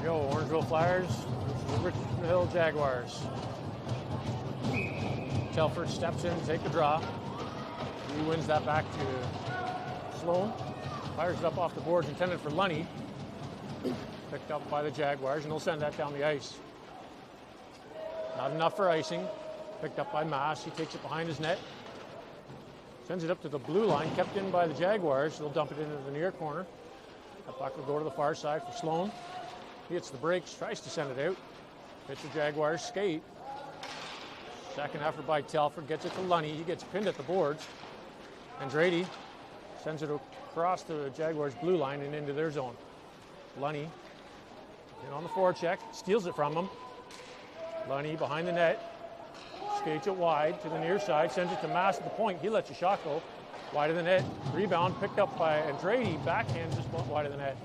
go. Orangeville Flyers versus the Richmond Jaguars. Telford steps in to take the draw. He wins that back to Sloan. Fires it up off the boards, intended for Lunny. Picked up by the Jaguars, and they'll send that down the ice. Not enough for icing. Picked up by Mass. He takes it behind his net. Sends it up to the blue line, kept in by the Jaguars. They'll dump it into the near corner. That puck will go to the far side for Sloan. He hits the brakes, tries to send it out. Hits the Jaguars skate. Second effort by Telford, gets it to Lunny. He gets pinned at the boards. Andrade sends it across the Jaguars' blue line and into their zone. Lunny in on the forecheck, steals it from him. Lunny behind the net, skates it wide to the near side, sends it to Mass at the point. He lets a shot go wide of the net. Rebound picked up by Andrade, backhand just wide of the net.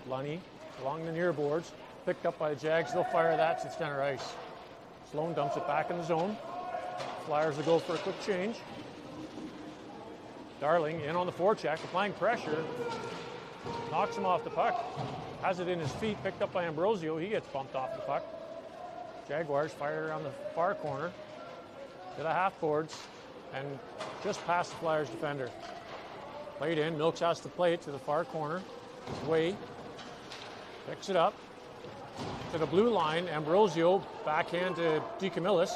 Lunny along the near boards, picked up by the Jags. They'll fire that to center ice. Sloan dumps it back in the zone. Flyers will go for a quick change. Darling in on the forecheck, applying pressure. Knocks him off the puck. Has it in his feet, picked up by Ambrosio. He gets bumped off the puck. Jaguars fire around the far corner to the half boards and just past the Flyers defender. Played in. Milks has to play it to the far corner. Way picks it up to the blue line. Ambrosio backhand to DeCamillis.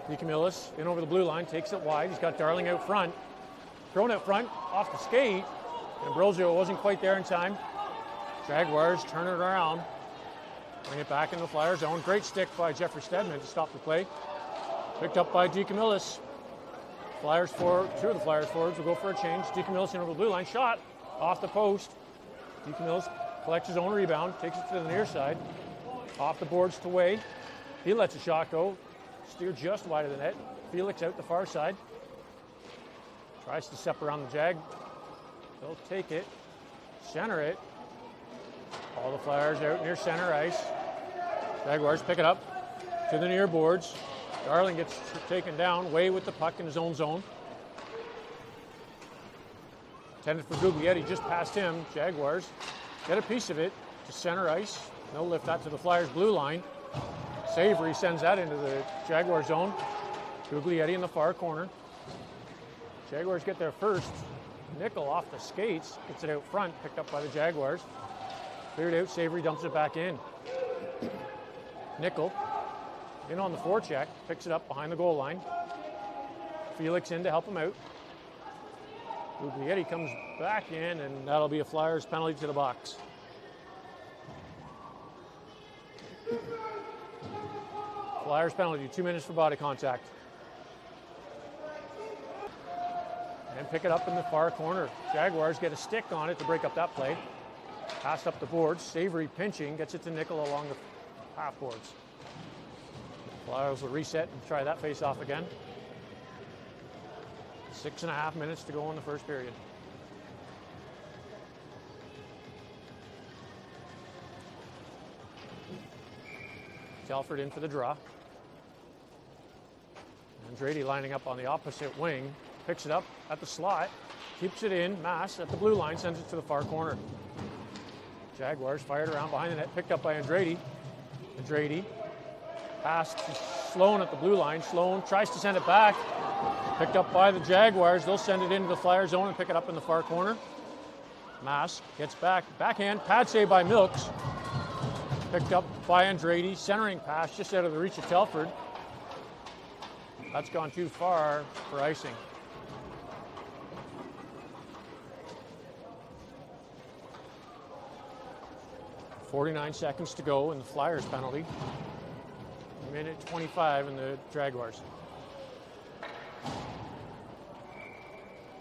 DeCamillis in over the blue line, takes it wide. He's got Darling out front. Thrown out front, off the skate. Ambrosio wasn't quite there in time. Jaguars turn it around. Bring it back in the Flyer zone. Great stick by Jeffrey Stedman to stop the play. Picked up by DeCamillis. Two of the Flyers forwards will go for a change. DeCamillis in over the blue line. Shot off the post. DeCamillis collects his own rebound. Takes it to the near side. Off the boards to Way. He lets a shot go. Steered just wide of the net. Felix out the far side. Tries to step around the Jag. They'll take it. Center it. All the Flyers out near center ice. Jaguars pick it up to the near boards. Darling gets taken down. Way with the puck in his own zone. Intended for Guglietti, just past him. Jaguars get a piece of it to center ice. They'll lift that to the Flyers' blue line. Savory sends that into the Jaguar zone. Guglietti in the far corner. Jaguars get their first. Nickel off the skates. Gets it out front, picked up by the Jaguars. Cleared out, Savory dumps it back in. Nickel in on the forecheck, picks it up behind the goal line. Felix in to help him out. Guglietti comes back in, and that'll be a Flyers penalty to the box. Flyers penalty, 2 minutes for body contact. And pick it up in the far corner. Jaguars get a stick on it to break up that play. Passed up the boards. Savory pinching, gets it to Nickel along the half boards. Flyers will reset and try that face off again. 6.5 minutes to go in the first period. Telford in for the draw. Andrade lining up on the opposite wing. Picks it up at the slot. Keeps it in. Mass at the blue line. Sends it to the far corner. Jaguars fired around behind the net. Picked up by Andrade. Andrade. Pass to Sloan at the blue line. Sloan tries to send it back. Picked up by the Jaguars. They'll send it into the Flyer zone and pick it up in the far corner. Mass gets back. Backhand. Pad save by Milks. Picked up by Andrade. Centering pass just out of the reach of Telford. That's gone too far for icing. .49 seconds to go in the Flyers penalty. Minute 25 in the Jaguars.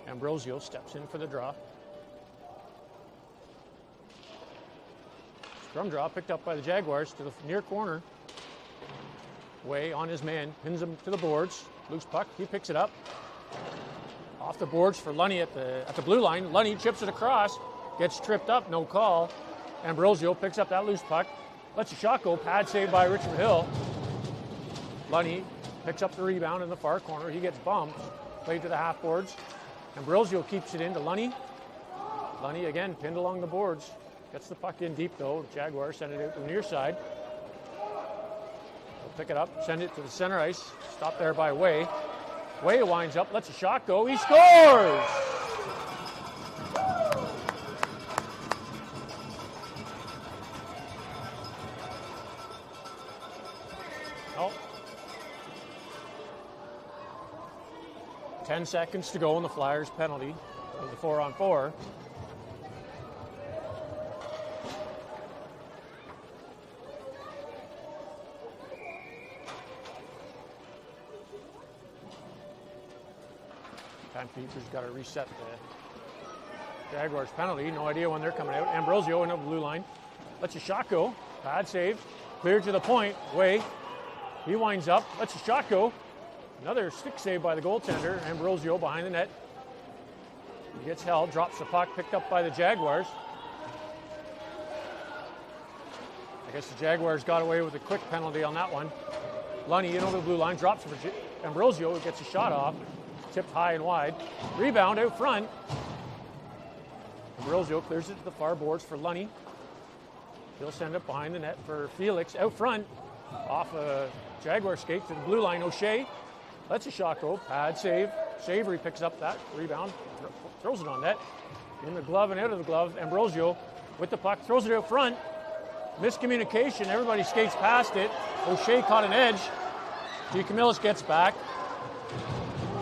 Ambrosio steps in for the draw. Scrum draw picked up by the Jaguars to the near corner. Way on his man, pins him to the boards. Loose puck, he picks it up. Off the boards for Lunny at the blue line. Lunny chips it across, gets tripped up, no call. Ambrosio picks up that loose puck, lets a shot go, pad saved by Richmond Hill. Lunny picks up the rebound in the far corner. He gets bumped, played to the half boards. Ambrosio keeps it into Lunny. Lunny again pinned along the boards. Gets the puck in deep though. Jaguars send it out to the near side. They'll pick it up, send it to the center ice. Stopped there by Way. Way winds up, lets a shot go. He scores! Oh. 10 seconds to go in the Flyers penalty of the 4-on-4. Timekeeper's got to reset the Jaguars penalty. No idea when they're coming out. Ambrosio into the blue line. Lets a shot go. Bad save. Cleared to the point. Way. He winds up. Lets a shot go. Another stick save by the goaltender. Ambrosio behind the net. He gets held. Drops the puck. Picked up by the Jaguars. I guess the Jaguars got away with a quick penalty on that one. Lunny in over the blue line. Drops for Ambrosio. Gets a shot off. Tipped high and wide. Rebound out front. Ambrosio clears it to the far boards for Lunny. He'll send it behind the net for Felix. Out front. Off a Jaguar skate to the blue line. O'Shea lets a shot go. Bad save. Savory picks up that rebound. Throws it on net. In the glove and out of the glove. Ambrosio with the puck. Throws it out front. Miscommunication. Everybody skates past it. O'Shea caught an edge. DeCamillis gets back.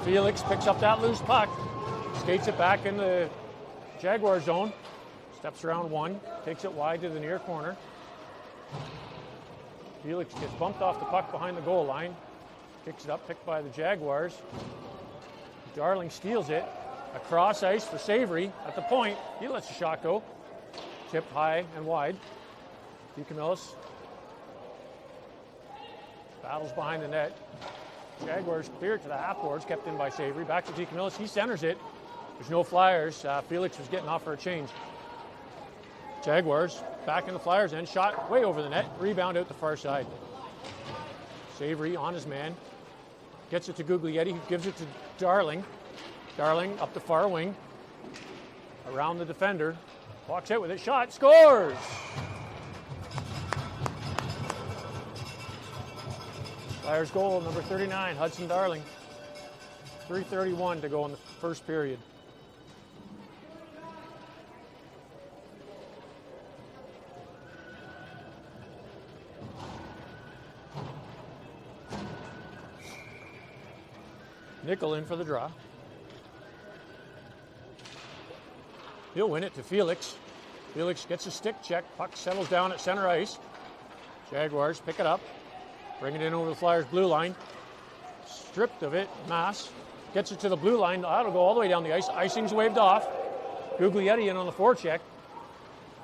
Felix picks up that loose puck, skates it back in the Jaguar zone, steps around one, takes it wide to the near corner. Felix gets bumped off the puck behind the goal line, kicks it up, picked by the Jaguars. Darling steals it, across ice for Savory at the point. He lets the shot go, tipped high and wide. DeCamillis battles behind the net. Jaguars cleared to the half boards, kept in by Savory. Back to DeCamillis. He centers it. There's no Flyers. Felix was getting off for a change. Jaguars back in the Flyers end. Shot way over the net. Rebound out the far side. Savory on his man. Gets it to Guglietti, who gives it to Darling. Darling up the far wing. Around the defender. Walks out with it. Shot. Scores! Flyers goal, number 39, Hudson Darling. 3:31 to go in the first period. Nickel in for the draw. He'll win it to Felix. Felix gets a stick check. Puck settles down at center ice. Jaguars pick it up. Bring it in over the Flyers' blue line. Stripped of it. Mass gets it to the blue line. That'll go all the way down the ice. Icing's waved off. Guglietti in on the forecheck.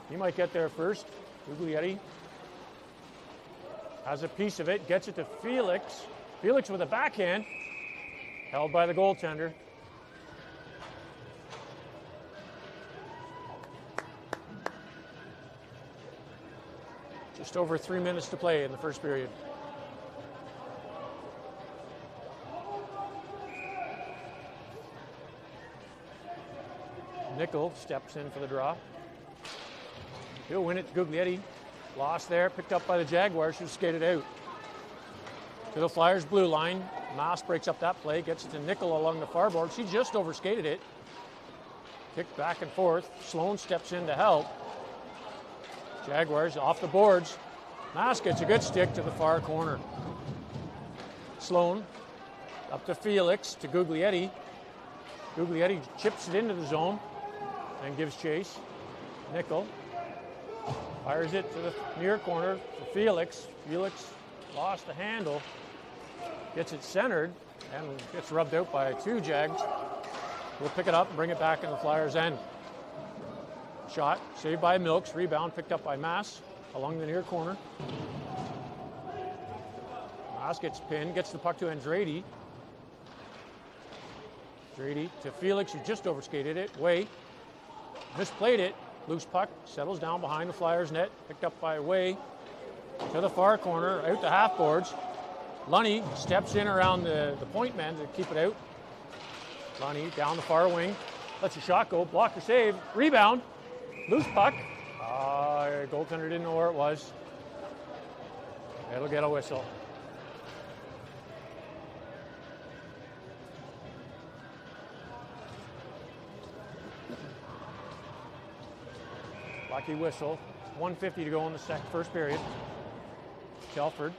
He might get there first. Guglietti has a piece of it. Gets it to Felix. Felix with a backhand. Held by the goaltender. Just over 3 minutes to play in the first period. Nickel steps in for the draw. He'll win it to Guglietti. Lost there, picked up by the Jaguars, who skated out. To the Flyers' blue line. Maas breaks up that play, gets it to Nickel along the far boards. He just overskated it. Kicked back and forth. Sloan steps in to help. Jaguars off the boards. Maas gets a good stick to the far corner. Sloan up to Felix, to Guglietti. Guglietti chips it into the zone and gives chase. Nickel fires it to the near corner to Felix. Felix lost the handle, gets it centered, and gets rubbed out by two Jags. We'll pick it up and bring it back in the Flyers' end. Shot saved by Milks, rebound picked up by Maas along the near corner. Maas gets pinned, gets the puck to Andrade. Andrade to Felix, who just overskated it. Way misplayed it. Loose puck settles down behind the Flyers' net. Picked up by Way to the far corner, out the half boards. Lunny steps in around the point man to keep it out. Lunny down the far wing. Lets a shot go. Blocker save. Rebound. Loose puck. Goaltender didn't know where it was. It'll get a whistle. Lucky whistle. 1:50 to go in the first period. Telford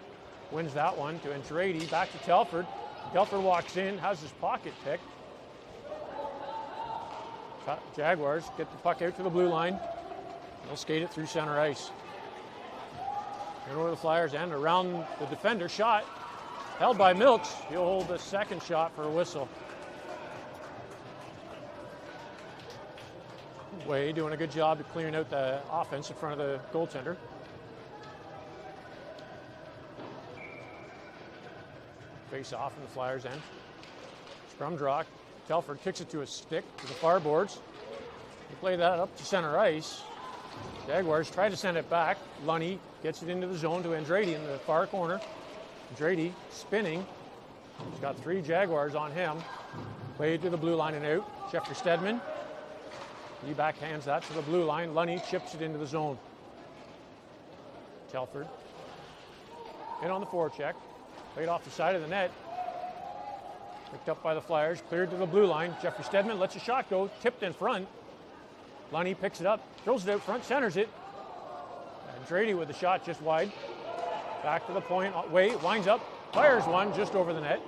wins that one to Andretti. Back to Telford. Telford walks in, has his pocket picked. Jaguars get the puck out to the blue line. They'll skate it through center ice. And over the Flyers end, around the defender, shot held by Milks. He'll hold the second shot for a whistle. Way doing a good job of clearing out the offense in front of the goaltender. Face off in the Flyers end. Scrum draw. Telford kicks it to a stick to the far boards. They play that up to center ice. Jaguars try to send it back. Lunny gets it into the zone to Andretti in the far corner. Andretti spinning. He's got 3 Jaguars on him. Played to the blue line and out. Jeffrey Stedman. He backhands that to the blue line. Lunny chips it into the zone. Telford in on the forecheck. Played off the side of the net. Picked up by the Flyers. Cleared to the blue line. Jeffrey Stedman lets a shot go. Tipped in front. Lunny picks it up. Throws it out front. Centers it. Andretti with the shot just wide. Back to the point. Winds up. Fires one just over the net.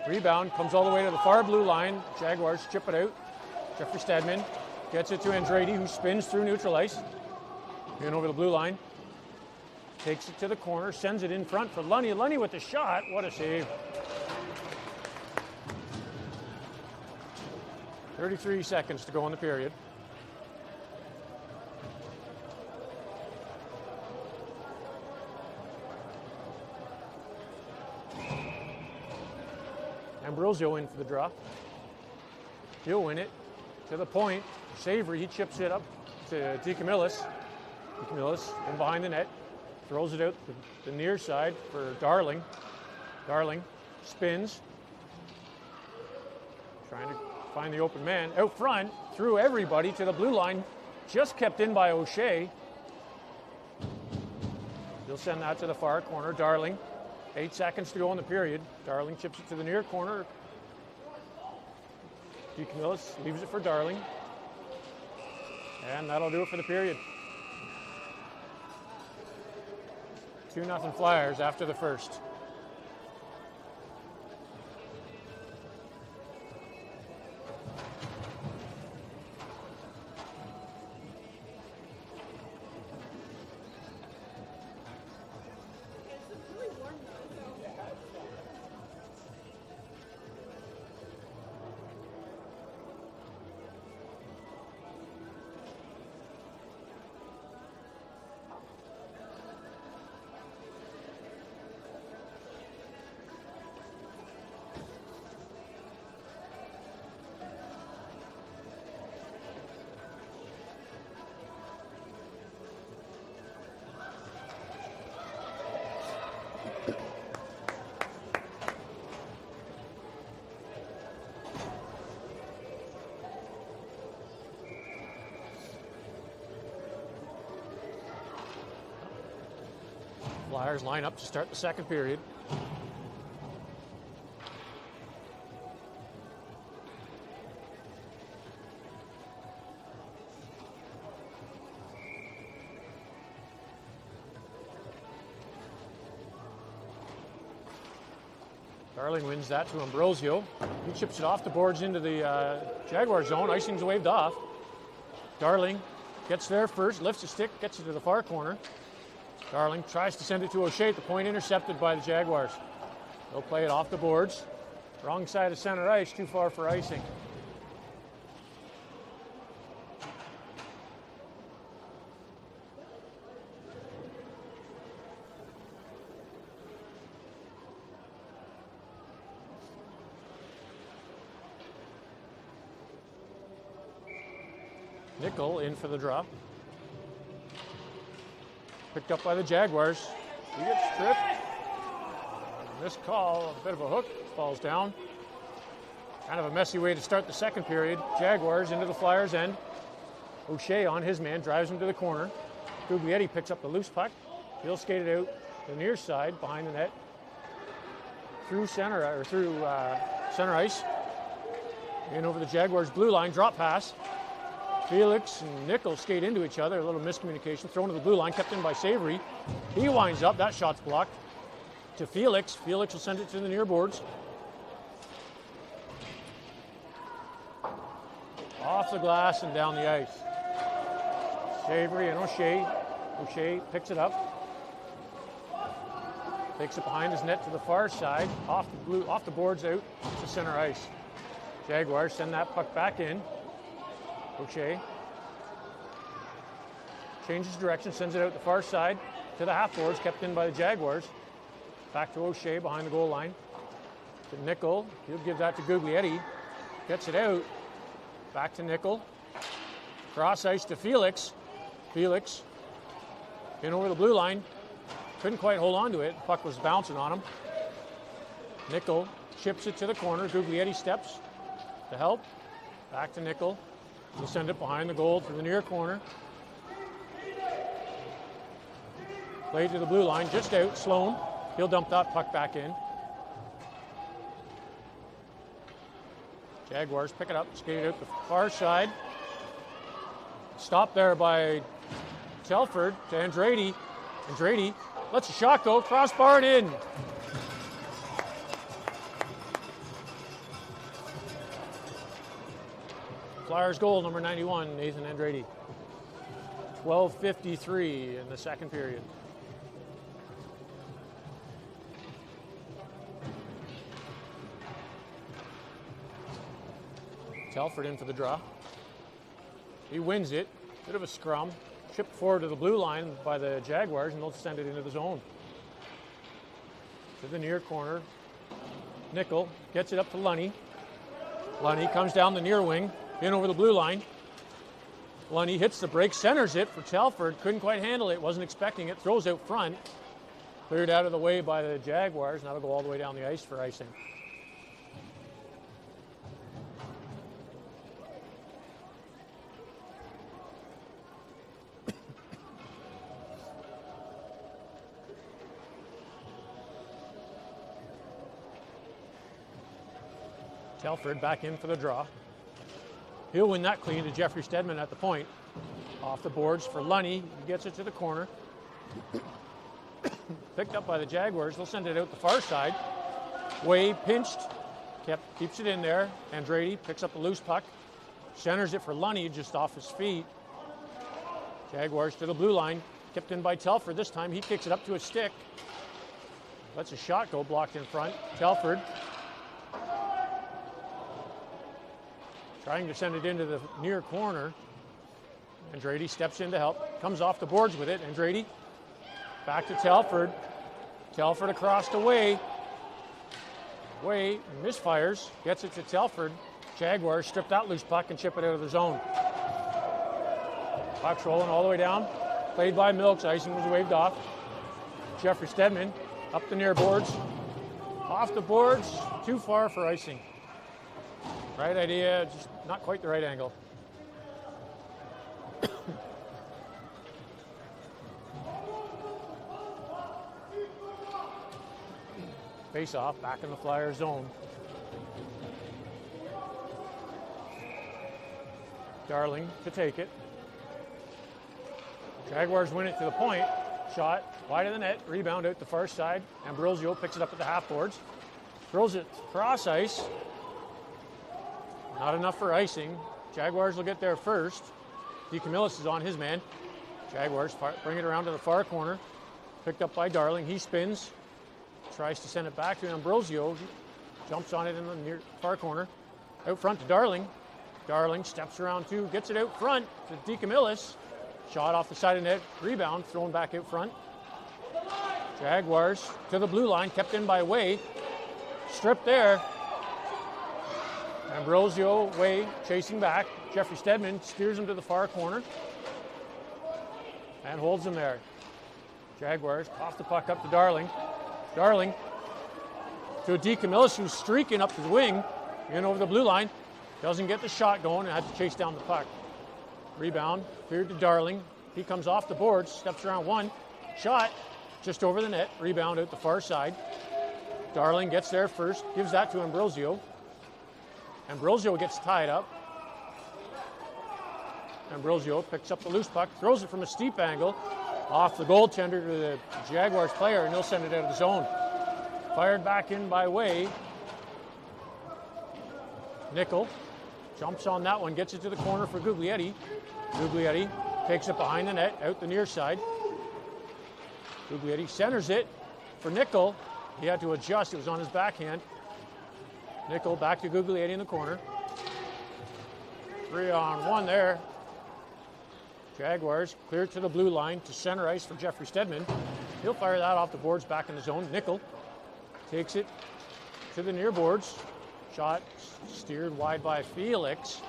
Rebound. Comes all the way to the far blue line. Jaguars chip it out. Jeffrey Stedman gets it to Andretti, who spins through neutral ice. In over the blue line. Takes it to the corner. Sends it in front for Lunny. Lunny with the shot. What a save. 33 seconds to go in the period. Ambrosio in for the draw. He'll win it to the point. Savory, he chips it up to DeCamillis. DeCamillis in behind the net. Throws it out the near side for Darling. Darling spins. Trying to find the open man. Out front, through everybody to the blue line. Just kept in by O'Shea. He'll send that to the far corner. Darling. 8 seconds to go in the period. Darling chips it to the near corner. DeCamillis leaves it for Darling. And that'll do it for the period. 2-0 Flyers after the first. Flyers line up to start the second period. Darling wins that to Ambrosio. He chips it off the boards into the Jaguar zone. Icing's waved off. Darling gets there first, lifts the stick, gets it to the far corner. Darling tries to send it to O'Shea. The point intercepted by the Jaguars. They'll play it off the boards. Wrong side of center ice, too far for icing. Nickel in for the drop. Picked up by the Jaguars. He gets stripped. This call, a bit of a hook, falls down. Kind of a messy way to start the second period. Jaguars into the Flyers' end. O'Shea on his man, drives him to the corner. Guglietti picks up the loose puck. He'll skate it out to the near side behind the net. Through center ice. In over the Jaguars' blue line, drop pass. Felix and Nichols skate into each other, a little miscommunication. Thrown to the blue line, kept in by Savory. He winds up, that shot's blocked. To Felix. Felix will send it to the near boards. Off the glass and down the ice. Savory and O'Shea. O'Shea picks it up. Takes it behind his net to the far side. Off the boards out to center ice. Jaguars send that puck back in. O'Shea changes direction, sends it out the far side to the half boards, kept in by the Jaguars. Back to O'Shea behind the goal line. To Nickel. He'll give that to Guglietti. Gets it out. Back to Nickel. Cross ice to Felix. Felix in over the blue line. Couldn't quite hold on to it. Puck was bouncing on him. Nickel chips it to the corner. Guglietti steps to help. Back to Nickel. He'll send it behind the goal to the near corner. Played to the blue line, just out. Sloan. He'll dump that puck back in. Jaguars pick it up, skate it out the far side. Stopped there by Telford to Andrade. Andrade lets a shot go, crossbar and in. Flyers goal, number 91, Nathan Andrade. 12:53 in the second period. Telford in for the draw. He wins it. Bit of a scrum. Chipped forward to the blue line by the Jaguars, and they'll send it into the zone. To the near corner. Nickel gets it up to Lunny. Lunny comes down the near wing, in over the blue line. Lunny hits the break, centers it for Telford. Couldn't quite handle it, wasn't expecting it. Throws out front. Cleared out of the way by the Jaguars. Now it'll go all the way down the ice for icing. Telford back in for the draw. He'll win that clean to Jeffrey Stedman at the point. Off the boards for Lunny. He gets it to the corner. Picked up by the Jaguars. They'll send it out the far side. Way pinched. Keeps it in there. Andrade picks up the loose puck. Centers it for Lunny just off his feet. Jaguars to the blue line. Kept in by Telford this time. He kicks it up to his stick. Lets a shot go, blocked in front. Telford trying to send it into the near corner. Andrade steps in to help. Comes off the boards with it. Andrade back to Telford. Telford across the way. Way misfires. Gets it to Telford. Jaguars strip that loose puck and chip it out of the zone. Puck's rolling all the way down. Played by Milks. Icing was waved off. Jeffrey Stedman up the near boards. Off the boards. Too far for icing. Right idea, just not quite the right angle. Face off, back in the Flyers zone. Darling to take it. Jaguars win it to the point. Shot wide of the net, rebound out the far side. Ambrosio picks it up at the half boards. Throws it cross ice. Not enough for icing. Jaguars will get there first. DeCamillis is on his man. Jaguars bring it around to the far corner. Picked up by Darling. He spins. Tries to send it back to Ambrosio. Jumps on it in the near far corner. Out front to Darling. Darling steps around too. Gets it out front to DeCamillis. Shot off the side of the net. Rebound. Thrown back out front. Jaguars to the blue line. Kept in by Way. Stripped there. Ambrosio, Way, chasing back. Jeffrey Stedman steers him to the far corner and holds him there. Jaguars off the puck up to Darling. Darling to a DeCamillis who's streaking up the wing in over the blue line. Doesn't get the shot going and had to chase down the puck. Rebound, cleared to Darling. He comes off the boards, steps around one. Shot, just over the net. Rebound out the far side. Darling gets there first, gives that to Ambrosio. Ambrosio gets tied up. Ambrosio picks up the loose puck, throws it from a steep angle, off the goaltender to the Jaguars player, and he'll send it out of the zone. Fired back in by Way. Nickel jumps on that one, gets it to the corner for Guglietti. Guglietti takes it behind the net, out the near side. Guglietti centers it for Nickel. He had to adjust, it was on his backhand. Nickel back to Guglietti in the corner. 3-on-1 there. Jaguars clear to the blue line to center ice for Jeffrey Stedman. He'll fire that off the boards back in the zone. Nickel takes it to the near boards. Shot steered wide by Felix.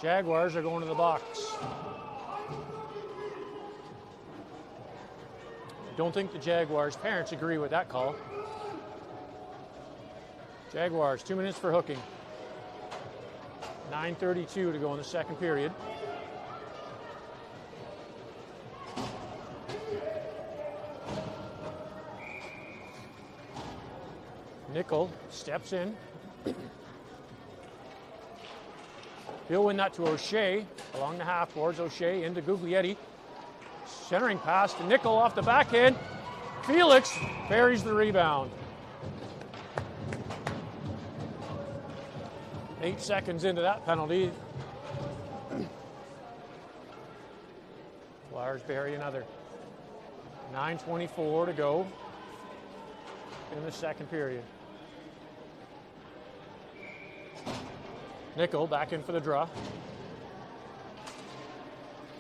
Jaguars are going to the box. Don't think the Jaguars' parents agree with that call. Jaguars, 2 minutes for hooking. 9:32 to go in the second period. Nickel steps in. He'll win that to O'Shea along the half boards. O'Shea into Guglietti. Centering pass to Nickel off the backhand. Felix buries the rebound. 8 seconds into that penalty. Flyers bury another. 9:24 to go in the second period. Nickel back in for the draw.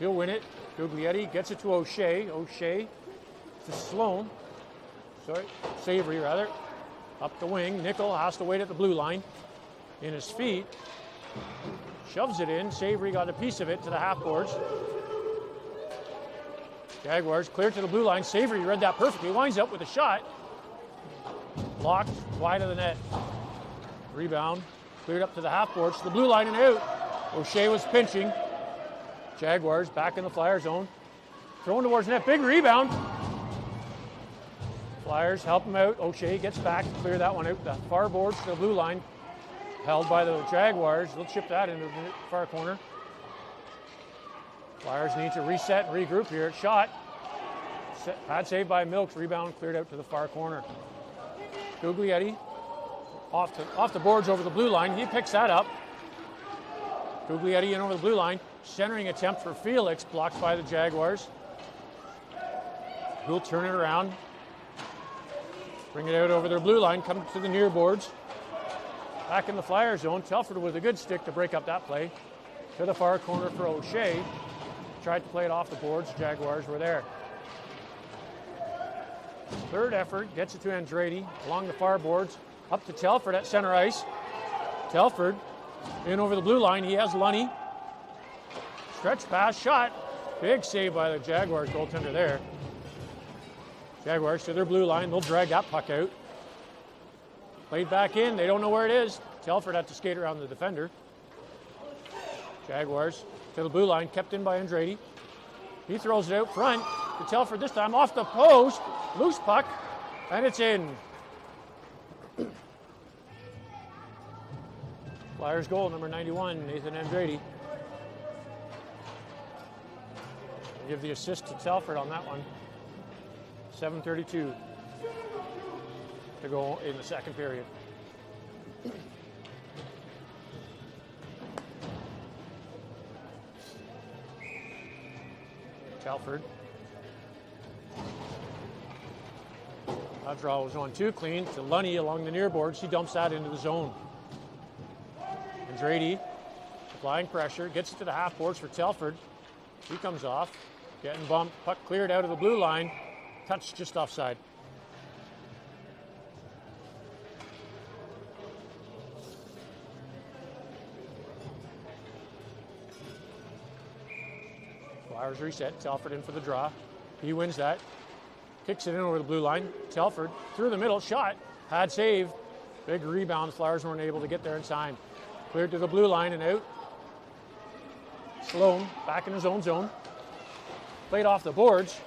He'll win it. Guglietti gets it to O'Shea. O'Shea to Sloan. Savory rather. Up the wing. Nickel has to wait at the blue line. In his feet. Shoves it in. Savory got a piece of it to the half boards. Jaguars clear to the blue line. Savory read that perfectly. Winds up with a shot. Blocked wide of the net. Rebound. Cleared up to the half boards, to the blue line and out. O'Shea was pinching. Jaguars back in the Flyer zone. Throwing towards net, big rebound. Flyers help him out. O'Shea gets back to clear that one out. The far boards to the blue line. Held by the Jaguars. They'll chip that into the far corner. Flyers need to reset and regroup here. Shot. Pad saved by Milks. Rebound cleared out to the far corner. Guglietti. Off the boards over the blue line. He picks that up. Guglietti in over the blue line. Centering attempt for Felix. Blocked by the Jaguars. Who'll turn it around. Bring it out over their blue line. Come to the near boards. Back in the Flyer zone. Telford with a good stick to break up that play. To the far corner for O'Shea. Tried to play it off the boards. Jaguars were there. Third effort. Gets it to Andrade. Along the far boards. Up to Telford at center ice. Telford in over the blue line. He has Lunny. Stretch pass, shot. Big save by the Jaguars goaltender there. Jaguars to their blue line. They'll drag that puck out. Played back in. They don't know where it is. Telford had to skate around the defender. Jaguars to the blue line. Kept in by Andrade. He throws it out front to Telford this time. Off the post. Loose puck. And it's in. Flyers goal, number 91, Nathan Andrade. Give the assist to Telford on that one. 7:32 to go in the second period. Telford. That draw was on too clean to Lunny along the near boards. He dumps that into the zone. Andrade applying pressure, gets it to the half boards for Telford. He comes off, getting bumped, puck cleared out of the blue line, touched just offside. Flyers reset, Telford in for the draw. He wins that, kicks it in over the blue line. Telford through the middle, shot, pad save, big rebound. Flyers weren't able to get there in time. Cleared to the blue line and out. Sloan back in his own zone. Played off the boards.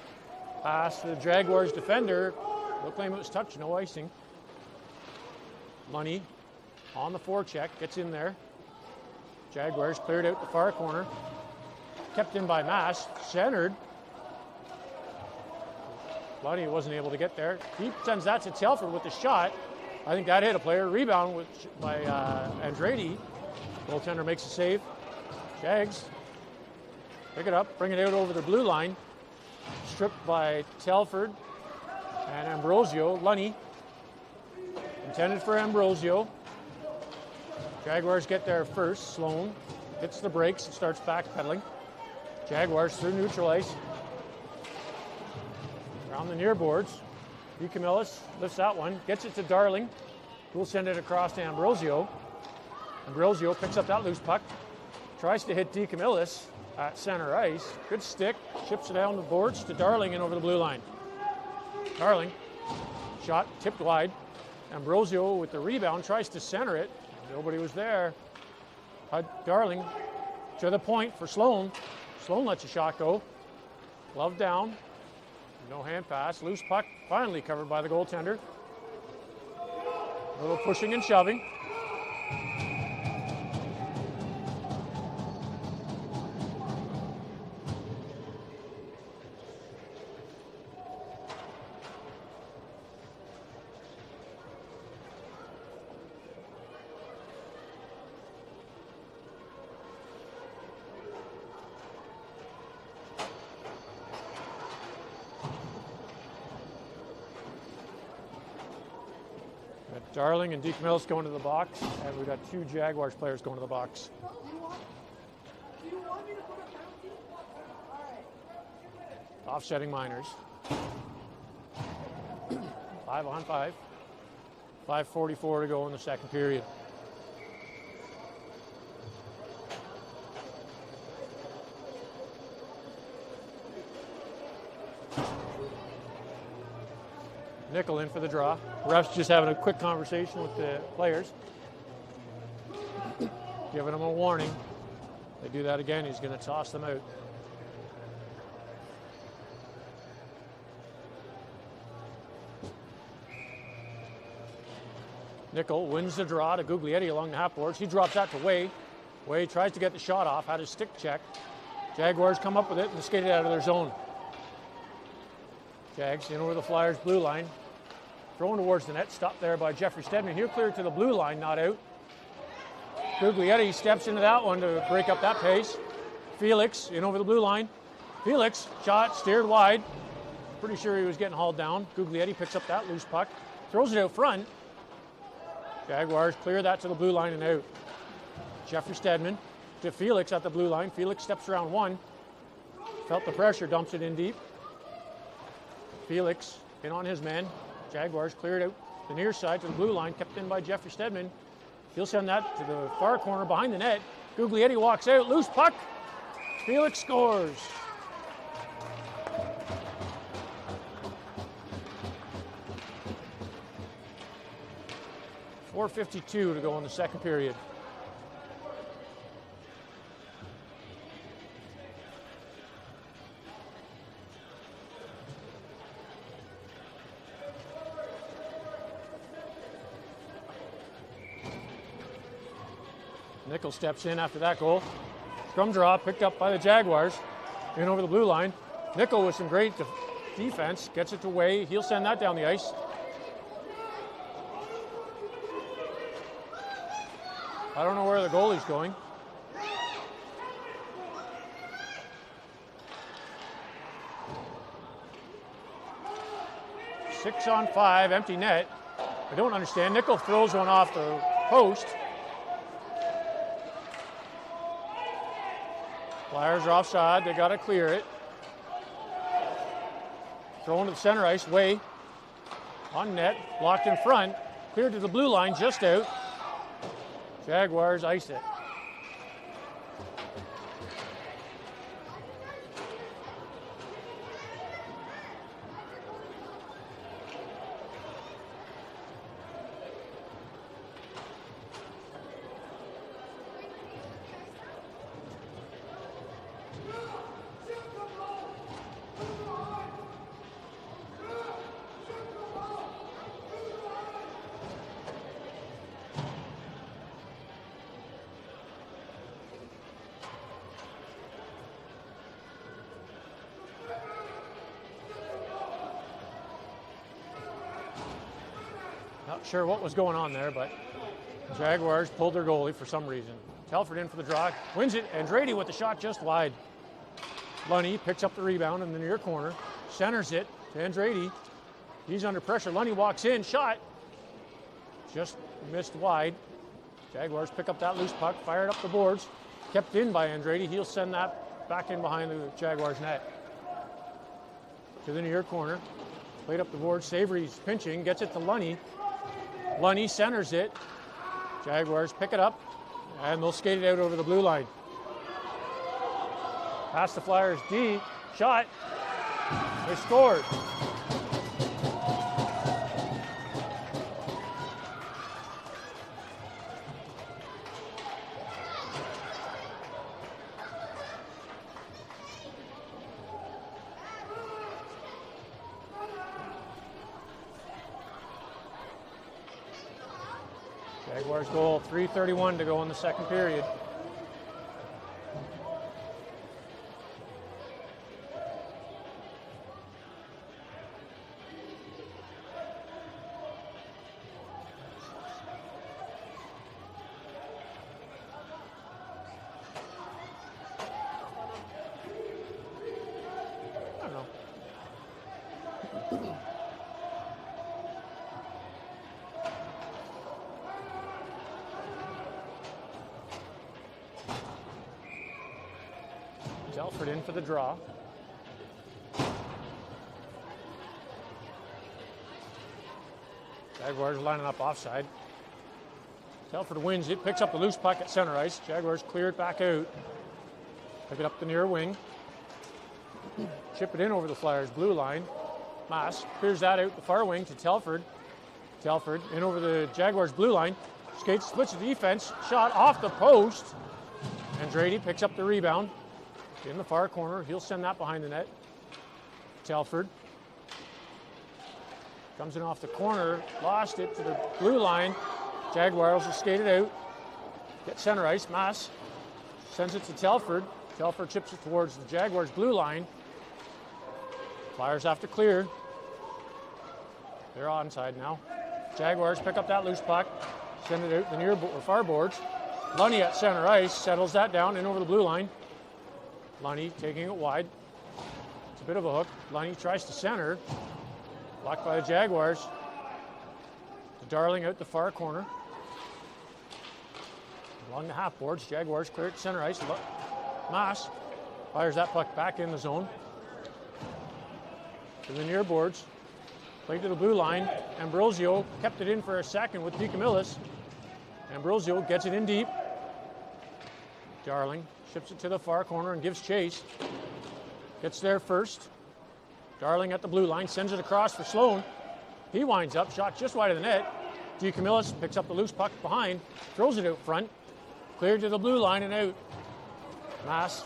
Pass to the Jaguars defender. They'll claim it was touch, no icing. Money on the forecheck, gets in there. Jaguars cleared out the far corner. Kept in by Mass, centered. Lunny wasn't able to get there. He sends that to Telford with the shot. I think that hit a player. Rebound by Andrade. Goaltender makes a save. Jags pick it up, bring it out over the blue line. Stripped by Telford and Ambrosio. Lunny intended for Ambrosio. Jaguars get there first. Sloan hits the brakes and starts backpedaling. Jaguars through neutral ice. Around the near boards. DeCamillis lifts that one, gets it to Darling. We'll send it across to Ambrosio. Ambrosio picks up that loose puck. Tries to hit DeCamillis at center ice. Good stick. Chips it down the boards to Darling and over the blue line. Darling. Shot tipped wide. Ambrosio with the rebound tries to center it. Nobody was there. Darling to the point for Sloan. Sloan lets a shot go. Glove down. No hand pass. Loose puck. Finally covered by the goaltender. A little pushing and shoving. Darling and DeCamillis going to the box, and we've got two Jaguars players going to the box. Offsetting minors. 5-on-5. 5:44 to go in the second period. Nickel in for the draw. Ref's just having a quick conversation with the players. Giving them a warning. They do that again, he's going to toss them out. Nickel wins the draw to Guglietti along the half boards. He drops that to Way. Way tries to get the shot off, had his stick checked. Jaguars come up with it and skate it out of their zone. Jags in over the Flyers' blue line. Thrown towards the net, stopped there by Jeffrey Stedman. He'll clear it to the blue line, not out. Guglietti steps into that one to break up that pace. Felix in over the blue line. Felix, shot, steered wide. Pretty sure he was getting hauled down. Guglietti picks up that loose puck, throws it out front. Jaguars clear that to the blue line and out. Jeffrey Stedman to Felix at the blue line. Felix steps around one. Felt the pressure, dumps it in deep. Felix in on his man. Jaguars cleared out the near side to the blue line, kept in by Jeffrey Stedman. He'll send that to the far corner behind the net. Guglietti walks out, loose puck. Felix scores. .452 to go in the second period. Nickel steps in after that goal. Scrum draw picked up by the Jaguars. In over the blue line. Nickel with some great defense. Gets it to Way. He'll send that down the ice. I don't know where the goalie's going. Six on five, empty net. I don't understand. Nickel throws one off the post. Flyers are offside. They got to clear it. Thrown to the center ice. Way on net. Blocked in front. Cleared to the blue line. Just out. Jaguars ice it. Not sure what was going on there, but Jaguars pulled their goalie for some reason. Telford in for the draw, wins it. Andrade with the shot just wide. Lunny picks up the rebound in the near corner, centers it to Andrade. He's under pressure. Lunny walks in, shot. Just missed wide. Jaguars pick up that loose puck, fired up the boards. Kept in by Andrade. He'll send that back in behind the Jaguars net. To the near corner. Played up the board. Savory's pinching. Gets it to Lunny. Lunny centers it. Jaguars pick it up. And they'll skate it out over the blue line. Pass the Flyers D. Shot. They scored. Jaguars goal, 3:31 to go in the second period. I don't know. Telford in for the draw. Jaguars lining up offside. Telford wins it, picks up the loose puck at center ice. Jaguars clear it back out. Pick it up the near wing. Chip it in over the Flyers' blue line. Mass clears that out the far wing to Telford. Telford in over the Jaguars' blue line. Skates, splits the defense. Shot off the post. Andrade picks up the rebound. In the far corner, he'll send that behind the net. Telford comes in off the corner, lost it to the blue line. Jaguars will skate it out. Get center ice. Mass sends it to Telford. Telford chips it towards the Jaguars' blue line. Flyers have to clear. They're onside now. Jaguars pick up that loose puck, send it out the near or far boards. Lunny at center ice settles that down in over the blue line. Lunny taking it wide. It's a bit of a hook. Lunny tries to center. Blocked by the Jaguars. To Darling out the far corner. Along the half boards, Jaguars clear it center ice. Mass fires that puck back in the zone. To the near boards. Played to the blue line. Ambrosio kept it in for a second with DeCamillis. Ambrosio gets it in deep. Darling ships it to the far corner and gives chase. Gets there first. Darling at the blue line, sends it across for Sloan. He winds up, shot just wide of the net. DeCamillis picks up the loose puck behind, throws it out front. Cleared to the blue line and out. Mass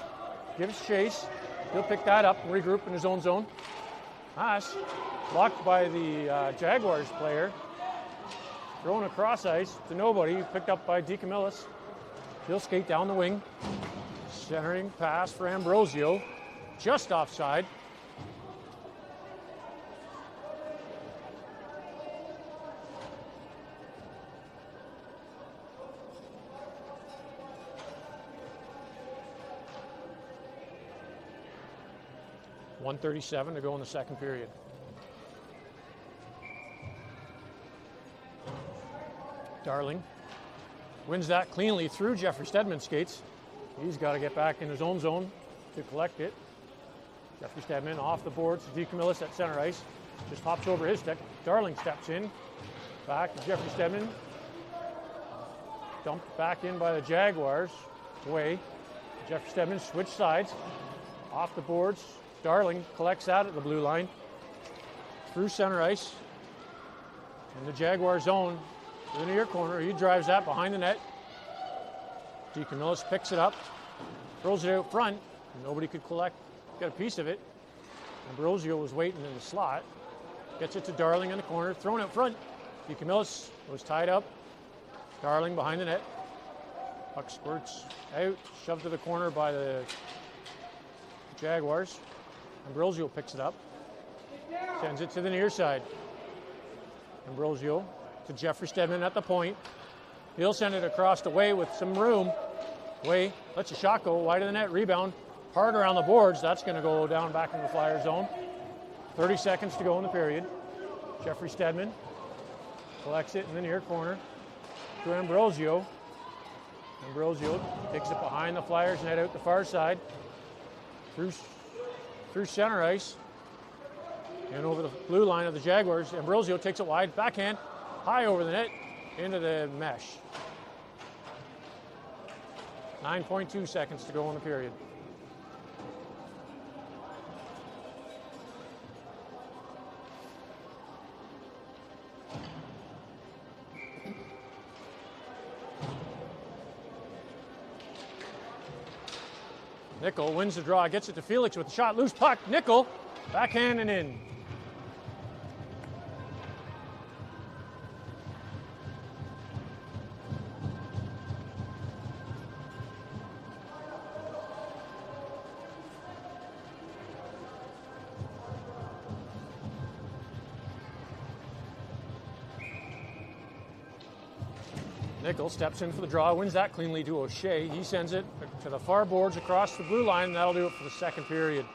gives chase. He'll pick that up and regroup in his own zone. Mass blocked by the Jaguars player. Thrown across ice to nobody, picked up by DeCamillis. He'll skate down the wing. Centering pass for Ambrosio. Just offside. .137 to go in the second period. Darling wins that cleanly through Jeffrey Stedman's skates. He's got to get back in his own zone to collect it. Jeffrey Stedman off the boards. DeCamillis at center ice. Just hops over his stick. Darling steps in. Back to Jeffrey Stedman. Dumped back in by the Jaguars. Away. Jeffrey Stedman switch sides. Off the boards. Darling collects that at the blue line. Through center ice. In the Jaguar zone. To the near corner. He drives that behind the net. DeCamillis picks it up. Throws it out front. Nobody could get a piece of it. Ambrosio was waiting in the slot. Gets it to Darling in the corner. Thrown out front. DeCamillis was tied up. Darling behind the net. Puck squirts out. Shoved to the corner by the Jaguars. Ambrosio picks it up. Sends it to the near side. Ambrosio to Jeffrey Stedman at the point. He'll send it across the way with some room. Way lets a shot go wide of the net. Rebound hard around the boards. That's going to go down back in the Flyer zone. 30 seconds to go in the period. Jeffrey Stedman collects it in the near corner to Ambrosio. Ambrosio takes it behind the Flyers net out the far side. Through center ice. And over the blue line of the Jaguars. Ambrosio takes it wide. Backhand. High over the net. Into the mesh. 9.2 seconds to go in the period. Nickel wins the draw, gets it to Felix with the shot, loose puck, Nickel, backhand and in. Nickel steps in for the draw, wins that cleanly to O'Shea. He sends it to the far boards across the blue line, and that'll do it for the second period.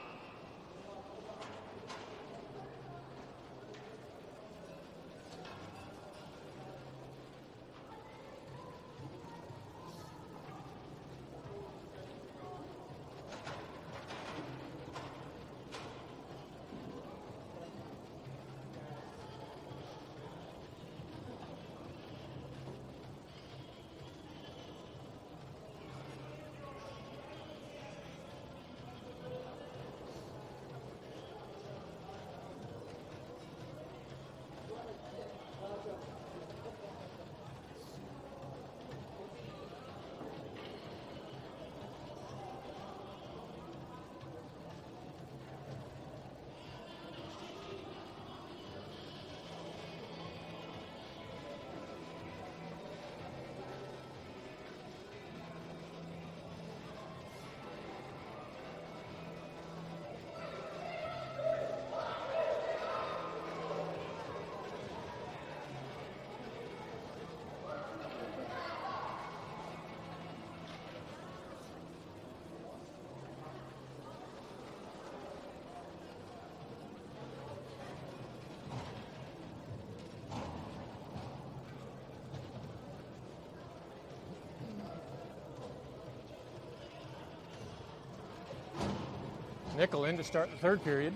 Nickel in to start the third period.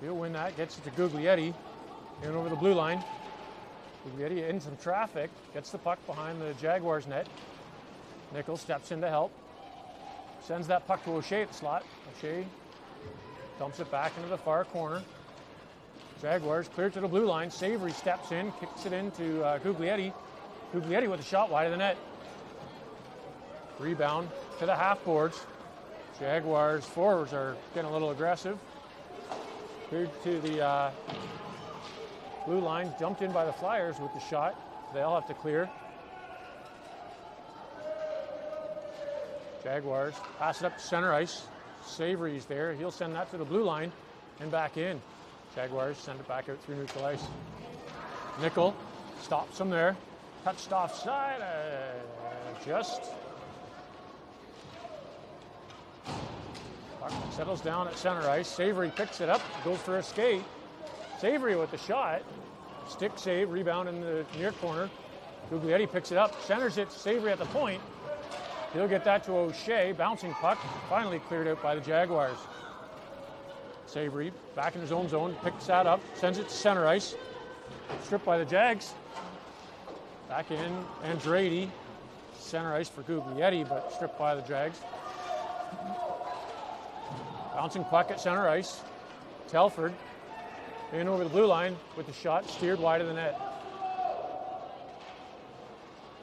He'll win that, gets it to Guglietti, in over the blue line. Guglietti in some traffic, gets the puck behind the Jaguars net. Nickel steps in to help. Sends that puck to O'Shea at the slot. O'Shea dumps it back into the far corner. Jaguars clear to the blue line. Savory steps in, kicks it into Guglietti. Guglietti with a shot wide of the net. Rebound to the half boards. Jaguars forwards are getting a little aggressive. Cleared to the blue line, jumped in by the Flyers with the shot. They'll have to clear. Jaguars pass it up to center ice. Savory's there. He'll send that to the blue line and back in. Jaguars send it back out through neutral ice. Nickel stops him there. Touched offside. Just settles down at center ice. Savory picks it up, goes for a skate. Savory with the shot. Stick save, rebound in the near corner. Guglietti picks it up, centers it. Savory at the point. He'll get that to O'Shea. Bouncing puck, finally cleared out by the Jaguars. Savory back in his own zone, picks that up, sends it to center ice. Stripped by the Jags. Back in, Andrade. Center ice for Guglietti, but stripped by the Jags. Bouncing puck at center ice. Telford in over the blue line with the shot, steered wide of the net.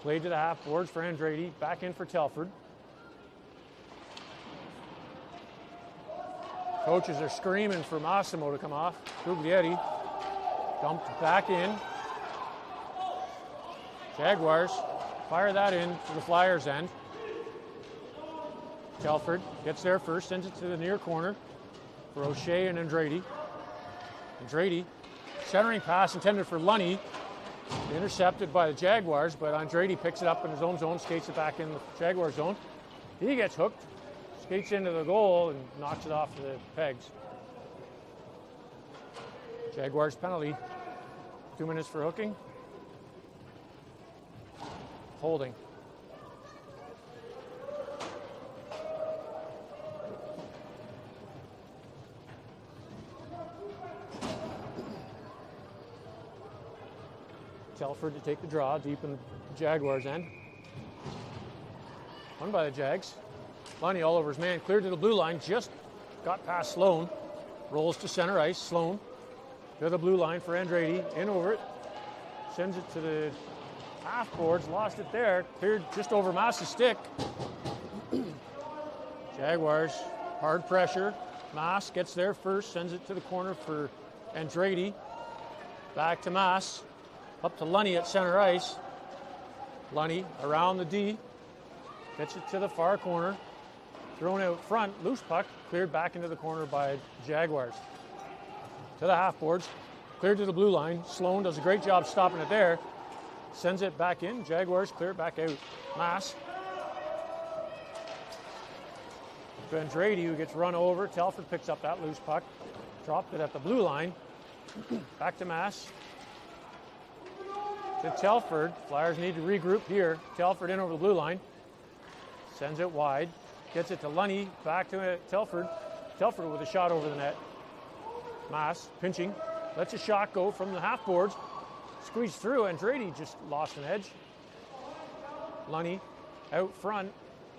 Played to the half boards for Andrade, back in for Telford. Coaches are screaming for Massimo to come off. Guglietti dumped back in. Jaguars fire that in to the Flyers' end. Telford gets there first, sends it to the near corner for O'Shea and Andrade. Andrade Centering pass intended for Lunny. Intercepted by the Jaguars, but Andretti picks it up in his own zone, skates it back in the Jaguar zone. He gets hooked, skates into the goal, and knocks it off the pegs. Jaguars penalty. 2 minutes for hooking. Holding. Telford to take the draw deep in the Jaguars' end. Won by the Jags. Lunny all over his man, cleared to the blue line, just got past Sloan. Rolls to center ice. Sloan to the blue line for Andretti. In over it. Sends it to the half boards. Lost it there. Cleared just over Mass's stick. Jaguars, hard pressure. Mass gets there first. Sends it to the corner for Andretti. Back to Mass. Up to Lunny at center ice. Lunny around the D. Gets it to the far corner. Thrown out front. Loose puck. Cleared back into the corner by Jaguars. To the half boards. Cleared to the blue line. Sloan does a great job stopping it there. Sends it back in. Jaguars clear it back out. Mass. Andretti, who gets run over. Telford picks up that loose puck. Dropped it at the blue line. Back to Mass. To Telford. Flyers need to regroup here. Telford in over the blue line. Sends it wide. Gets it to Lunny. Back to Telford. Telford with a shot over the net. Mass pinching. Lets a shot go from the half boards. Squeezed through. Andretti just lost an edge. Lunny out front.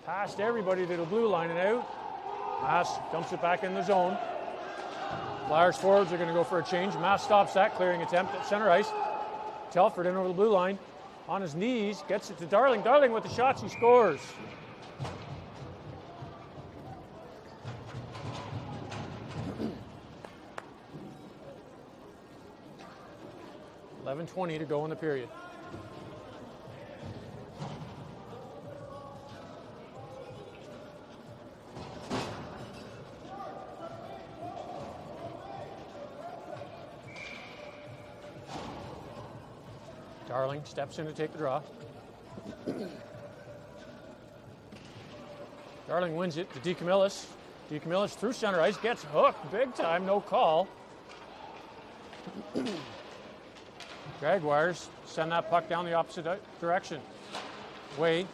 Past everybody to the blue line and out. Mass dumps it back in the zone. Flyers forwards are going to go for a change. Mass stops that clearing attempt at center ice. Telford in over the blue line. On his knees. Gets it to Darling. Darling with the shots. He scores. .11:20 to go in the period. Darling steps in to take the draw. Darling wins it to DeCamillis. DeCamillis through center ice, gets hooked big time, no call. Jaguars send that puck down the opposite direction. Way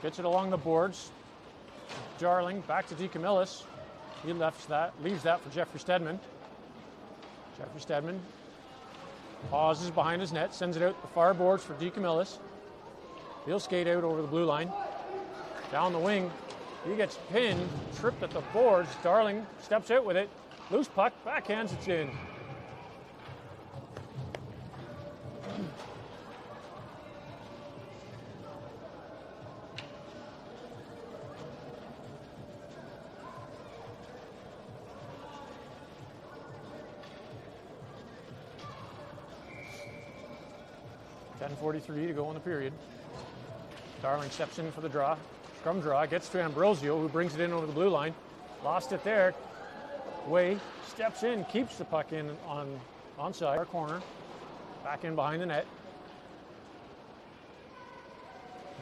gets it along the boards. Darling back to DeCamillis. He leaves that for Jeffrey Stedman. Jeffrey Stedman pauses behind his net, sends it out the far boards for DeCamillis. He'll skate out over the blue line. Down the wing, he gets pinned, tripped at the boards. Darling steps out with it. Loose puck, backhands it in. .43 to go in the period. Darling steps in for the draw. Scrum draw, gets to Ambrosio, who brings it in over the blue line. Lost it there. Way steps in, keeps the puck in on onside. Our corner. Back in behind the net.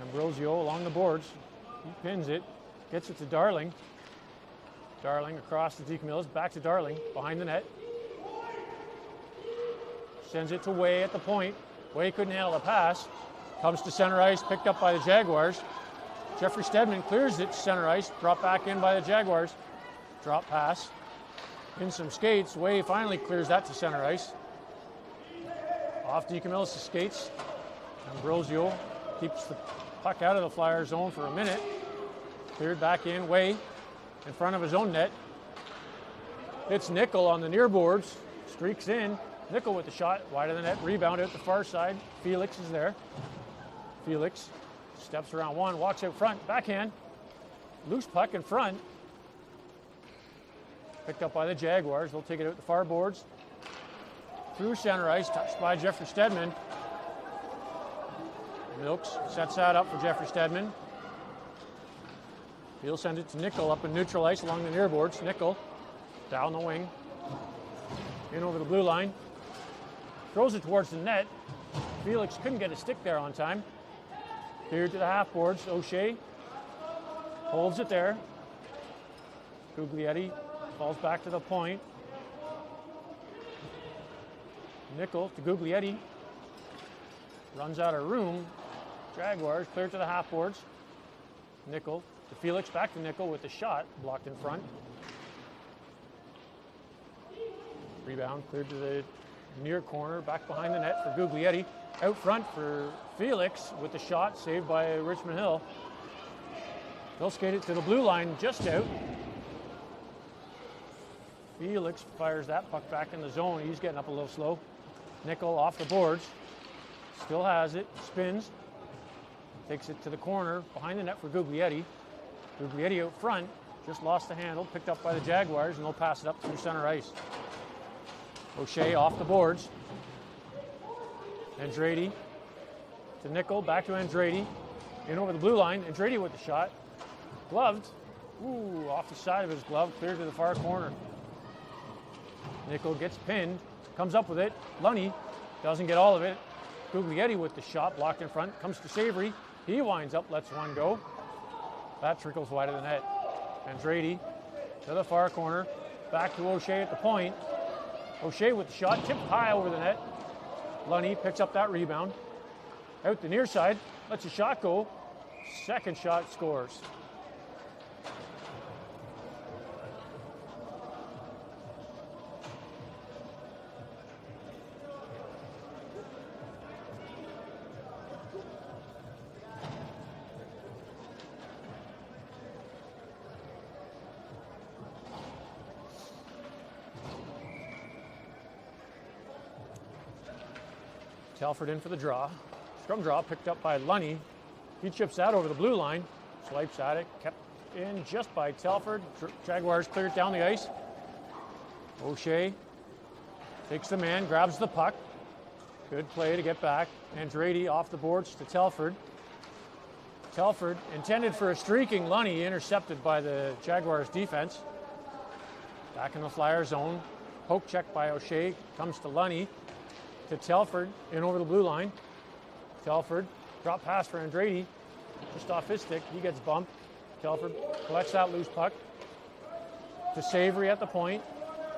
Ambrosio along the boards. He pins it. Gets it to Darling. Darling across to DeCamillis. Back to Darling. Behind the net. Sends it to Way at the point. Way couldn't handle the pass. Comes to center ice, picked up by the Jaguars. Jeffrey Stedman clears it to center ice, brought back in by the Jaguars. Drop pass. In some skates. Way finally clears that to center ice. Off DeCamillis' skates. Ambrosio keeps the puck out of the Flyer zone for a minute. Cleared back in. Way in front of his own net. Hits Nickel on the near boards. Streaks in. Nickel with the shot, wide of the net, rebound out the far side. Felix is there. Felix steps around one, walks out front, backhand. Loose puck in front. Picked up by the Jaguars. They'll take it out the far boards. Through center ice, touched by Jeffrey Stedman. Wilkes sets that up for Jeffrey Stedman. He'll send it to Nickel up in neutral ice along the near boards. Nickel down the wing. In over the blue line. throws it towards the net. Felix couldn't get a stick there on time. Cleared to the half boards. O'Shea holds it there. Guglietti falls back to the point. Nickel to Guglietti. Runs out of room. Jaguars cleared to the half boards. Nickel to Felix, back to Nickel with the shot blocked in front. Rebound cleared to the near corner, back behind the net for Guglietti. Out front for Felix with the shot saved by Richmond Hill. They'll skate it to the blue line, just out. Felix fires that puck back in the zone. He's getting up a little slow. Nickel off the boards. Still has it, spins. Takes it to the corner, behind the net for Guglietti. Guglietti out front, just lost the handle, picked up by the Jaguars, and they'll pass it up through center ice. O'Shea off the boards. Andrade to Nickel, back to Andrade. In over the blue line, Andrade with the shot. Gloved. Ooh, off the side of his glove, clear to the far corner. Nickel gets pinned, comes up with it. Lunny doesn't get all of it. Guglietti with the shot, blocked in front, comes to Savory. He winds up, lets one go. That trickles wide of the net. Andrade to the far corner, back to O'Shea at the point. O'Shea with the shot, tipped high over the net. Lunny picks up that rebound. Out the near side, lets a shot go. Second shot, scores. Telford in for the draw. Scrum draw picked up by Lunny. He chips that over the blue line. Swipes at it. Kept in just by Telford. Jaguars clear it down the ice. O'Shea takes the man, grabs the puck. Good play to get back. Andrade off the boards to Telford. Telford intended for a streaking Lunny, intercepted by the Jaguars defense. Back in the Flyer zone. Poke check by O'Shea. Comes to Lunny. To Telford, in over the blue line. Telford, drop pass for Andrade, just off his stick, he gets bumped. Telford collects that loose puck. To Savory at the point.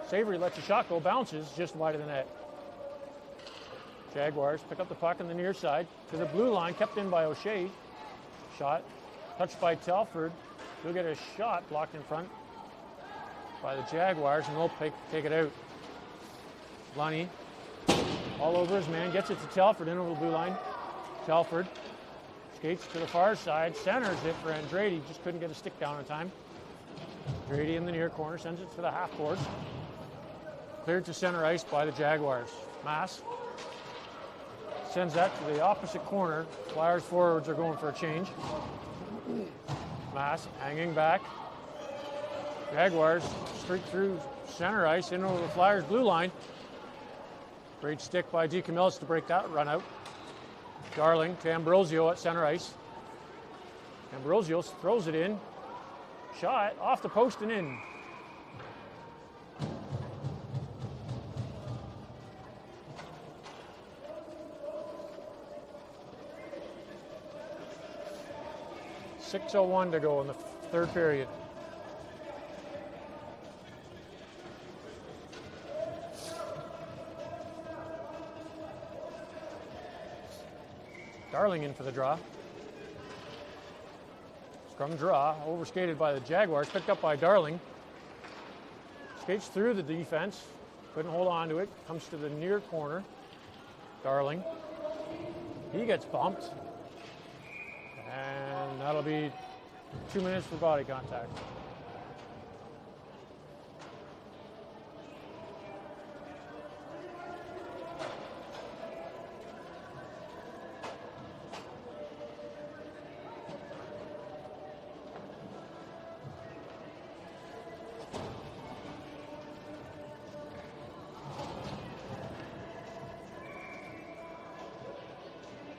Savory lets a shot go, bounces just wide of the net. Jaguars pick up the puck on the near side. To the blue line, kept in by O'Shea. Shot, touched by Telford. He'll get a shot blocked in front by the Jaguars, and they'll take it out. Lunny all over his man, gets it to Telford in over the blue line. Telford skates to the far side, centers it for Andrade, just couldn't get a stick down in time. Andrade in the near corner, sends it to the half boards. Cleared to center ice by the Jaguars. Mass sends that to the opposite corner. Flyers forwards are going for a change. Mass hanging back. Jaguars streak through center ice, in over the Flyers blue line. Great stick by DeCamillis to break that run out. Darling to Ambrosio at center ice. Ambrosio throws it in. Shot off the post and in. .6:01 to go in the third period. Darling in for the draw. Scrum draw, overskated by the Jaguars, picked up by Darling. Skates through the defense, couldn't hold on to it, comes to the near corner. Darling. He gets bumped. And that'll be 2 minutes for body contact.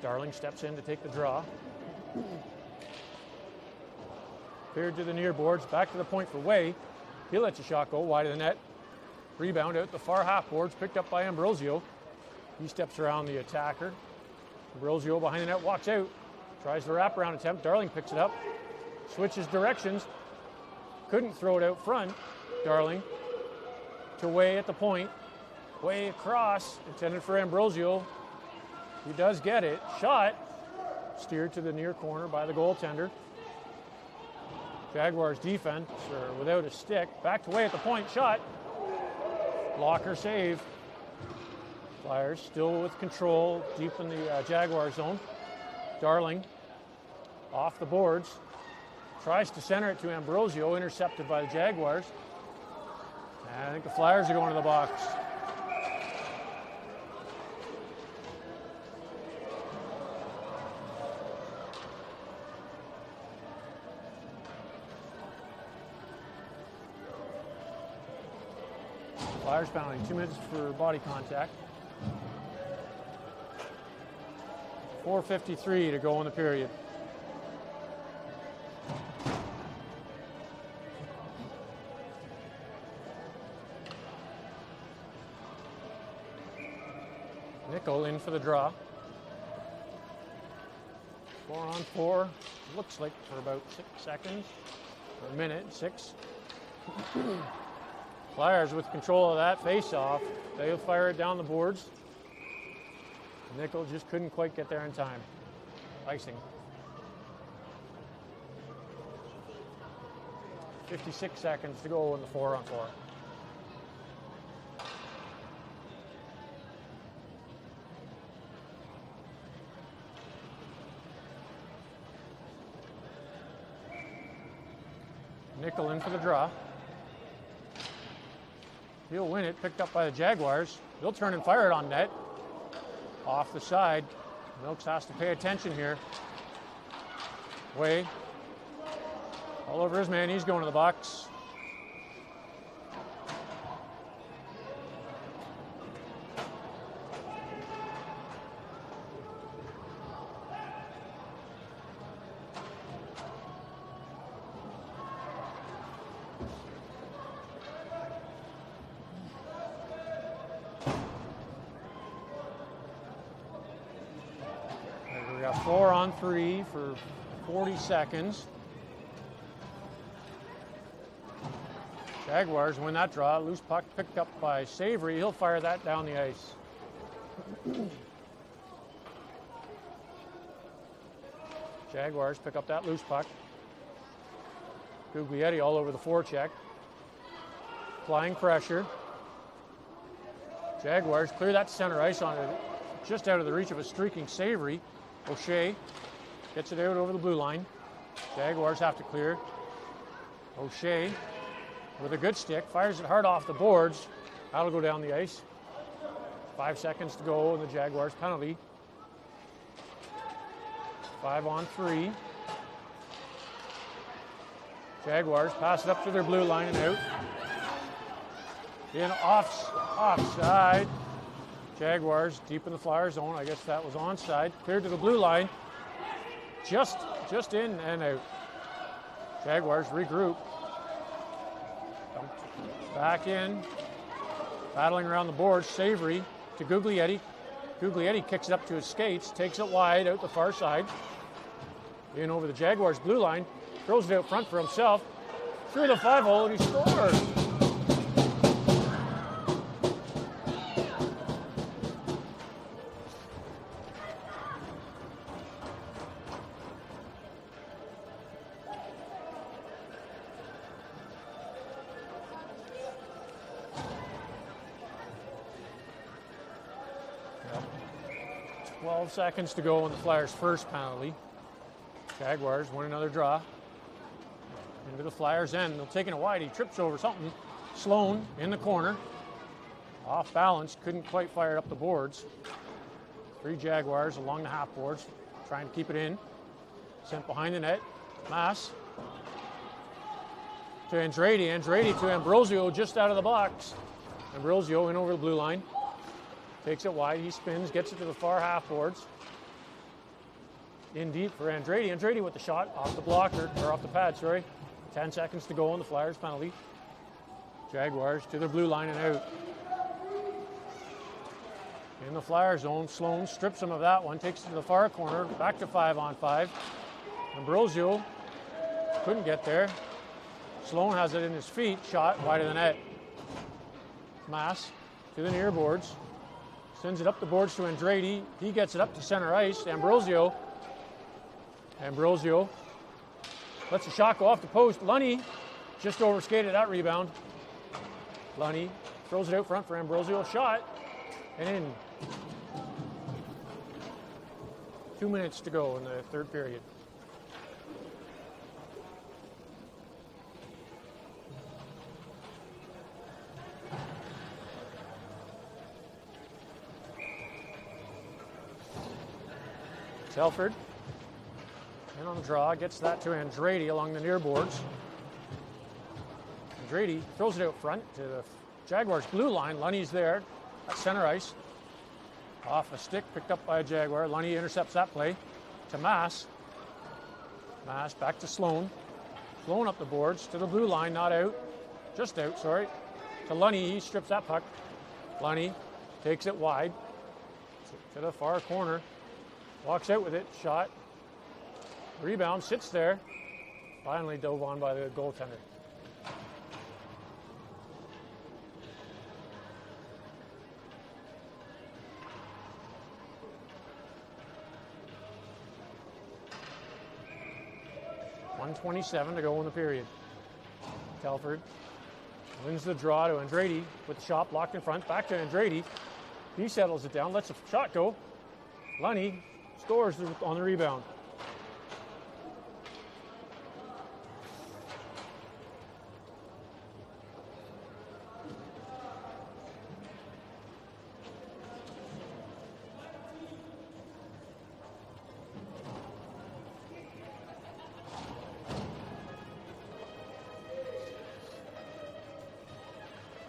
Darling steps in to take the draw. Cleared to the near boards, back to the point for Way. He lets a shot go wide of the net. Rebound out the far half boards, picked up by Ambrosio. He steps around the attacker. Ambrosio behind the net, walks out. Tries the wraparound attempt. Darling picks it up. Switches directions. Couldn't throw it out front. Darling to Way at the point. Way across. Intended for Ambrosio. He does get it. Shot. Steered to the near corner by the goaltender. Jaguars defense without a stick. Back to Way at the point. Shot. Blocker save. Flyers still with control deep in the Jaguar zone. Darling off the boards. Tries to center it to Ambrosio. Intercepted by the Jaguars. And I think the Flyers are going to the box. Flyers penalty, 2 minutes for body contact. 4:53 to go in the period. Nickel in for the draw. 4-on-4, looks like for about 6 seconds, or a minute, 6. Flyers with control of that face-off. They'll fire it down the boards. Nickel just couldn't quite get there in time. Icing. 56 seconds to go in the 4-on-4. Nickel in for the draw. He'll win it, picked up by the Jaguars. They'll turn and fire it on net. Off the side. Milks has to pay attention here. Way. All over his man, he's going to the box. We got 4-on-3 for 40 seconds. Jaguars win that draw. Loose puck picked up by Savory. He'll fire that down the ice. Jaguars pick up that loose puck. Guglietti all over the forecheck. Applying pressure. Jaguars clear that center ice on it, just out of the reach of a streaking Savory. O'Shea gets it out over the blue line. Jaguars have to clear. O'Shea with a good stick, fires it hard off the boards. That'll go down the ice. 5 seconds to go in the Jaguars penalty. 5-on-3. Jaguars pass it up to their blue line and out. In offside. Jaguars deep in the Flyer zone. I guess that was onside. Cleared to the blue line. Just in and out. Jaguars regroup. Back in. Battling around the boards. Savory to Guglietti. Guglietti kicks it up to his skates. Takes it wide out the far side. In over the Jaguars blue line. Throws it out front for himself. Through the 5-hole and he scores. Yep. 12 seconds to go in the Flyers' first penalty. Jaguars win another draw. Into the Flyers' end. They'll take it wide. He trips over something. Sloan in the corner. Off balance. Couldn't quite fire it up the boards. 3 Jaguars along the half boards. Trying to keep it in. Sent behind the net. Mass. To Andretti. Andretti to Ambrosio just out of the box. Ambrosio in over the blue line. Takes it wide. He spins. Gets it to the far half boards. In deep for Andretti. Andretti with the shot off the blocker, or off the pad, sorry. 10 seconds to go on the Flyers penalty. Jaguars to their blue line and out. in the flyer zone. Sloan strips him of that one, takes it to the far corner, back to 5-on-5. Ambrosio couldn't get there. Sloan has it in his feet, shot wide of the net. Mass to the near boards, sends it up the boards to Andretti. He gets it up to center ice. Ambrosio lets the shot go off the post. Lunny just overskated that rebound. Lunny throws it out front for Ambrosio. Shot and in. 2 minutes to go in the third period. Telford, in on the draw, gets that to Andretti along the near boards. Andretti throws it out front to the Jaguars' blue line. Lunny's there at center ice. Off a stick, picked up by a Jaguar. Lunny intercepts that play to Mass. Mass back to Sloan. Sloan up the boards to the blue line, not out. Just out, sorry. To Lunny, he strips that puck. Lunny takes it wide to the far corner. Walks out with it, shot. Rebound, sits there. Finally dove on by the goaltender. .127 to go in the period. Telford wins the draw to Andretti with the shot blocked in front. Back to Andretti. He settles it down, lets the shot go. Lunny scores on the rebound.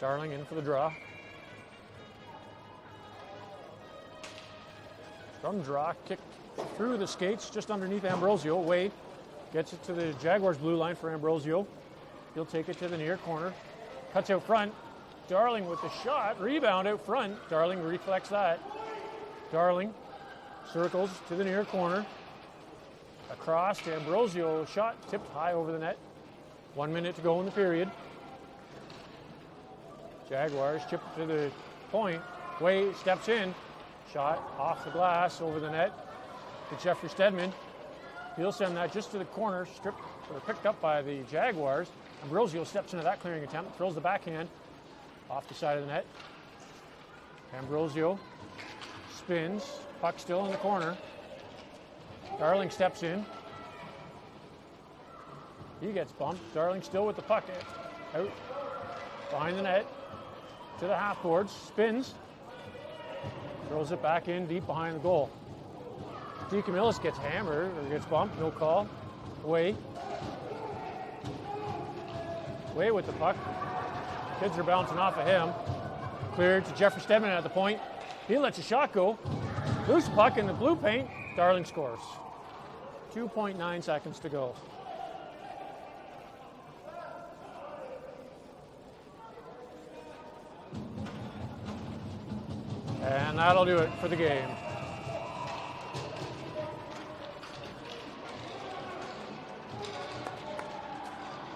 Darling in for the draw. From draw, kicked through the skates just underneath Ambrosio. Wade gets it to the Jaguars' blue line for Ambrosio. He'll take it to the near corner. Cuts out front. Darling with the shot. Rebound out front. Darling reflects that. Darling circles to the near corner. Across to Ambrosio. Shot tipped high over the net. 1 minute to go in the period. Jaguars chip it to the point. Wade steps in. Shot off the glass over the net to Jeffrey Stedman. He'll send that just to the corner, stripped or picked up by the Jaguars. Ambrosio steps into that clearing attempt, throws the backhand off the side of the net. Ambrosio spins, puck still in the corner. Darling steps in. He gets bumped. Darling still with the puck out behind the net to the half boards, spins. Throws it back in deep behind the goal. DeCamillis gets hammered or gets bumped, no call. Way with the puck. Kids are bouncing off of him. Cleared to Jeffrey Stedman at the point. He lets a shot go. Loose puck in the blue paint. Darling scores. 2.9 seconds to go. And that'll do it for the game.